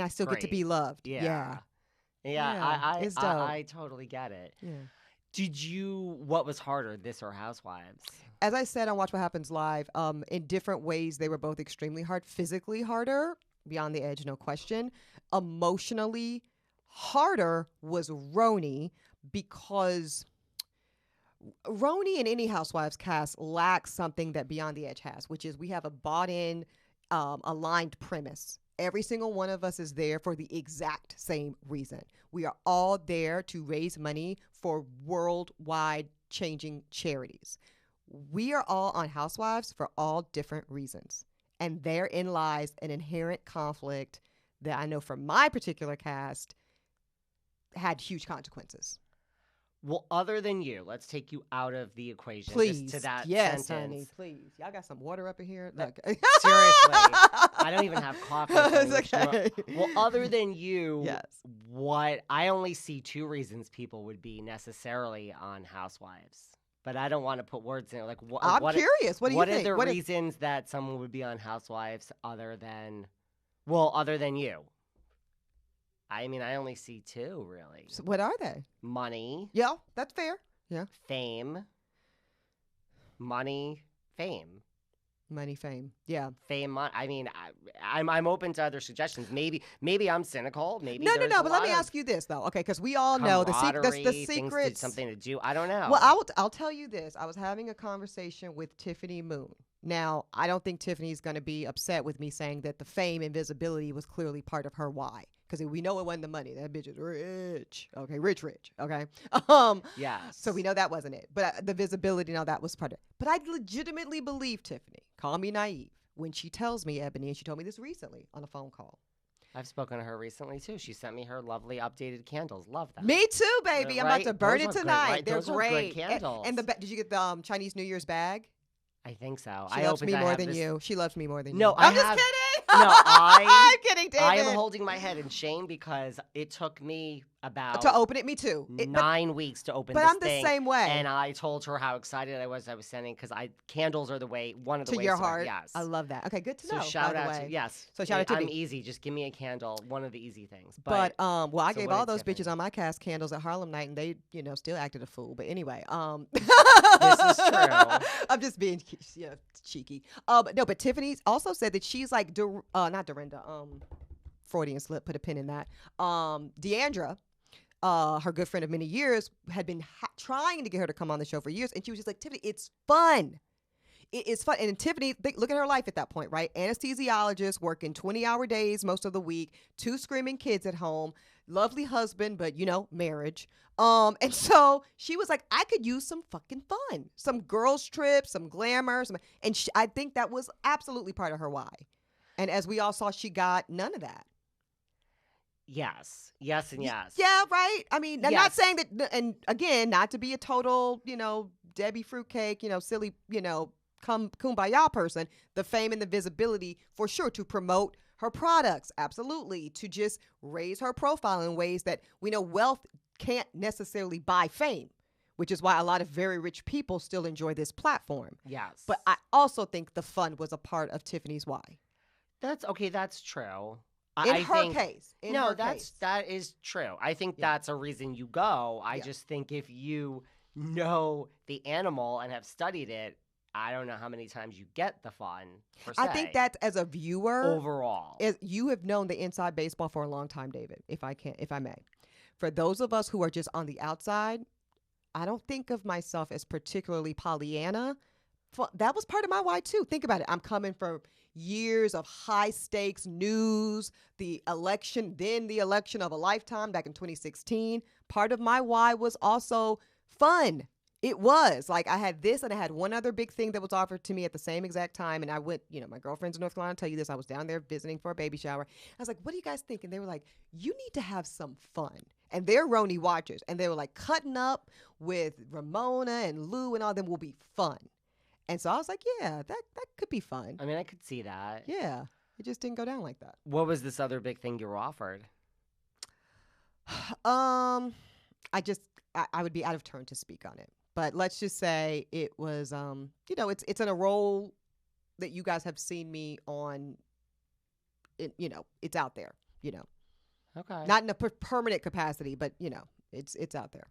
and I still get to be great. loved. Yeah. It's dope. I totally get it. Yeah. What was harder, this or Housewives? As I said on Watch What Happens Live, in different ways, they were both extremely hard. Physically harder, Beyond the Edge, no question. Emotionally harder was RHONY, because RHONY and any Housewives cast lacks something that Beyond the Edge has, which is we have a bought-in, aligned premise. Every single one of us is there for the exact same reason. We are all there to raise money for worldwide changing charities. We are all on Housewives for all different reasons. And therein lies an inherent conflict that I know for my particular cast had huge consequences. Well, other than you, let's take you out of the equation. Please. Just to that yes, sentence. honey, please. Y'all got some water up in here? Look. Seriously. I don't even have coffee. It's okay. Well, other than you, Yes. I only see two reasons people would be necessarily on Housewives. But I don't want to put words in it. Like, I'm curious. What do you think? What are the reasons that someone would be on Housewives other than you? I mean, I only see two, really. So what are they? Money. Yeah, that's fair. Yeah. Fame. Money. Fame. Money, fame. Yeah. Fame. I mean, I'm open to other suggestions. Maybe I'm cynical. Maybe No. there's But a let lot me of ask you this though, okay? Because we all know the camaraderie, secrets. Something to do. I don't know. Well, I'll tell you this. I was having a conversation with Tiffany Moon. Now, I don't think Tiffany's going to be upset with me saying that the fame and visibility was clearly part of her why. Because we know it wasn't the money. That bitch is rich. Okay, rich. Okay. Yes. So we know that wasn't it. But the visibility, no, that was part of it. But I legitimately believe Tiffany. Call me naive. When she tells me, Eboni, and she told me this recently on a phone call. I've spoken to her recently, too. She sent me her lovely updated candles. Love them. Me too, baby. I'm about to burn it tonight. Right? They're Those great. Are good candles. And did you get the Chinese New Year's bag? I think so. She loves me more than you. She loves me more than you. No, I'm just kidding. No, I'm kidding, David. I am holding my head in shame because it took me about to open it. Me too. 9 weeks to open but this I'm the thing, same way. And I told her how excited I was sending because candles are one of the ways to your heart. Yes. I love that. Okay, good to know. So shout by out the way. to yes. So shout out to I'm me. easy. Just give me a candle. One of the easy things. But well, I so gave what all did those Tiffany? bitches on my cast candles at Harlem Night, and they still acted a fool. But anyway, this is true. I'm just being cheeky. But Tiffany also said that she's like not Dorinda. Freudian slip. Put a pin in that. Deandra. Her good friend of many years, had been trying to get her to come on the show for years. And she was just like, Tiffany, it's fun. It is fun. And Tiffany, look at her life at that point, right? Anesthesiologist, working 20-hour days most of the week, 2 screaming kids at home, lovely husband, but, marriage. And so she was like, I could use some fucking fun, some girls trips, some glamour. And I think that was absolutely part of her why. And as we all saw, she got none of that. Yes, and yes. Yeah, right. I mean, I'm yes. not saying that, and again, not to be a total, Debbie fruitcake, silly, kumbaya person. The fame and the visibility for sure to promote her products, absolutely, to just raise her profile in ways that we know wealth can't necessarily buy fame, which is why a lot of very rich people still enjoy this platform. Yes, but I also think the fun was a part of Tiffany's why. That's okay. That's true. In her case. That is true. I think that's a reason you go. I just think if you know the animal and have studied it, I don't know how many times you get the fun, per se. I think that as a viewer, overall, you have known the inside baseball for a long time, David, if I may. For those of us who are just on the outside, I don't think of myself as particularly Pollyanna. That was part of my why too. Think about it. I'm coming from years of high stakes news, the election of a lifetime back in 2016. Part of my why was also fun. It was like I had this and I had one other big thing that was offered to me at the same exact time. And I went, my girlfriends in North Carolina tell you this. I was down there visiting for a baby shower. I was like, what do you guys think? And they were like, you need to have some fun. And they're RHONY watchers. And they were like, cutting up with Ramona and Lou and all them will be fun. And so I was like, yeah, that could be fun. I mean, I could see that. Yeah. It just didn't go down like that. What was this other big thing you were offered? I would be out of turn to speak on it. But let's just say it was, it's in a role that you guys have seen me on. It's out there. you know, Okay. not in a permanent capacity, but you know, it's out there.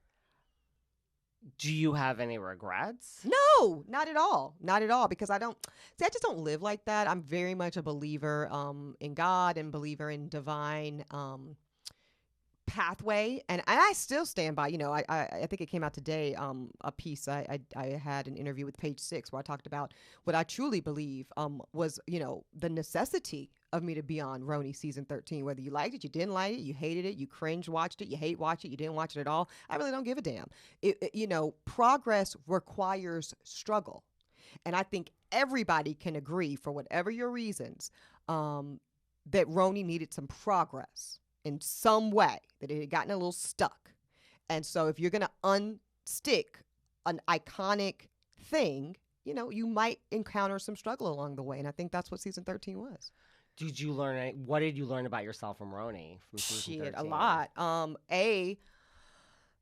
Do you have any regrets? No, not at all. Not at all. Because I just don't live like that. I'm very much a believer in God and believer in divine pathway. And I still stand by, you know, I think it came out today, a piece. I had an interview with Page Six where I talked about what I truly believe was, you know, the necessity of me to be on RHONY season 13. Whether you liked it, you didn't like it, you hated it, you cringe watched it, you hate watched it, you didn't watch it at all. I really don't give a damn. You know, progress requires struggle. And I think everybody can agree, for whatever your reasons, that RHONY needed some progress in some way, that it had gotten a little stuck. And so if you're going to unstick an iconic thing, you know, you might encounter some struggle along the way. And I think that's what season 13 was. Did you learn what did you learn about yourself from RHONY from season 13? A lot.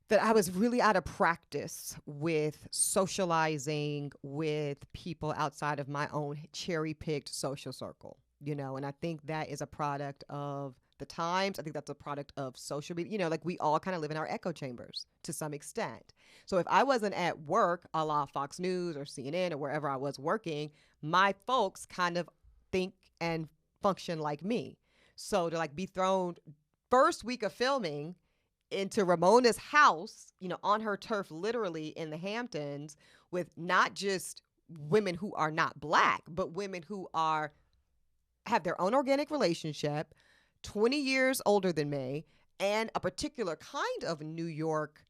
That I was really out of practice with socializing with people outside of my own cherry-picked social circle, you know, and I think that is a product of the times. I think that's a product of social media. You know, like we all kind of live in our echo chambers to some extent. So if I wasn't at work, a la Fox News or CNN or wherever I was working, my folks kind of think and function like me. So to like be thrown first week of filming into Ramona's house, you know, on her turf, literally in the Hamptons, with not just women who are not Black, but women who have their own organic relationship, 20 years older than me, and a particular kind of New York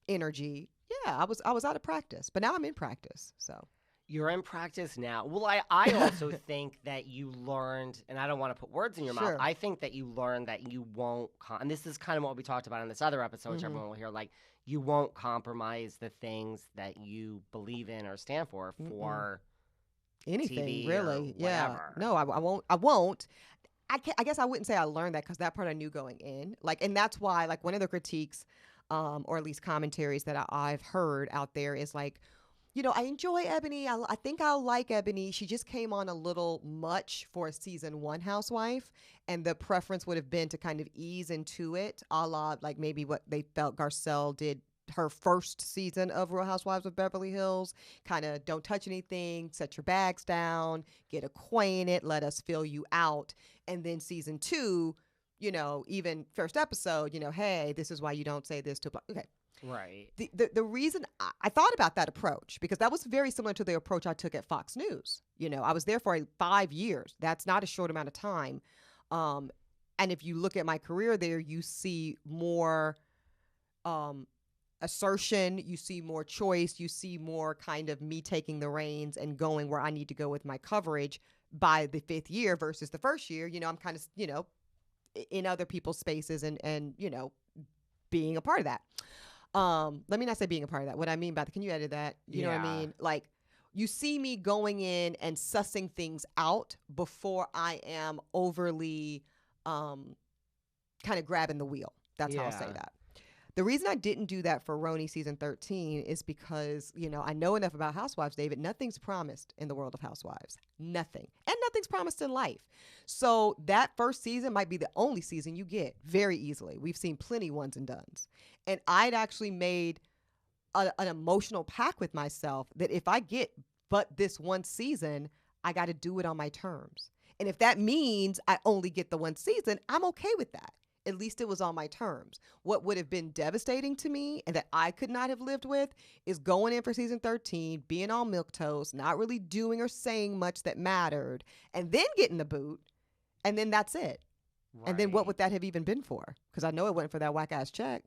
energy. Yeah, I was out of practice, but now I'm in practice. So you're in practice now. Well, I also think that you learned, and I don't want to put words in your mouth. I think that you learned that you won't, and this is kind of what we talked about in this other episode, which everyone will hear, like, you won't compromise the things that you believe in or stand for anything, TV really. Yeah. Whatever. No, I won't. I guess I wouldn't say I learned that, because that part I knew going in. Like, and that's why, like, one of the critiques, or at least commentaries that I've heard out there is like, you know, I enjoy Eboni. I think I'll like Eboni. She just came on a little much for a season 1 housewife, and the preference would have been to kind of ease into it, a la like maybe what they felt Garcelle did her first season of Real Housewives of Beverly Hills. Kind of don't touch anything, set your bags down, get acquainted, let us fill you out. And then season 2, you know, even first episode, you know, hey, this is why you don't say this to okay. Right. The reason I thought about that approach, because that was very similar to the approach I took at Fox News. You know, I was there for 5 years. That's not a short amount of time. And if you look at my career there, you see more assertion, you see more choice, you see more kind of me taking the reins and going where I need to go with my coverage by the 5th year versus the first year. You know, I'm kind of, you know, in other people's spaces and you know, being a part of that. Let me not say being a part of that. What I mean by that, can you edit that? You know what I mean? Like, you see me going in and sussing things out before I am overly kind of grabbing the wheel. That's how I'll say that. The reason I didn't do that for RHONY season 13 is because, you know, I know enough about Housewives, David. Nothing's promised in the world of Housewives. Nothing. And nothing's promised in life. So that first season might be the only season you get very easily. We've seen plenty ones and dones. And I'd actually made an emotional pact with myself that if I get but this one season, I got to do it on my terms. And if that means I only get the one season, I'm okay with that. At least it was on my terms. What would have been devastating to me and that I could not have lived with is going in for season 13, being all milquetoast, not really doing or saying much that mattered, and then getting the boot, and then that's it. Right. And then what would that have even been for? Because I know it wasn't for that whack-ass check.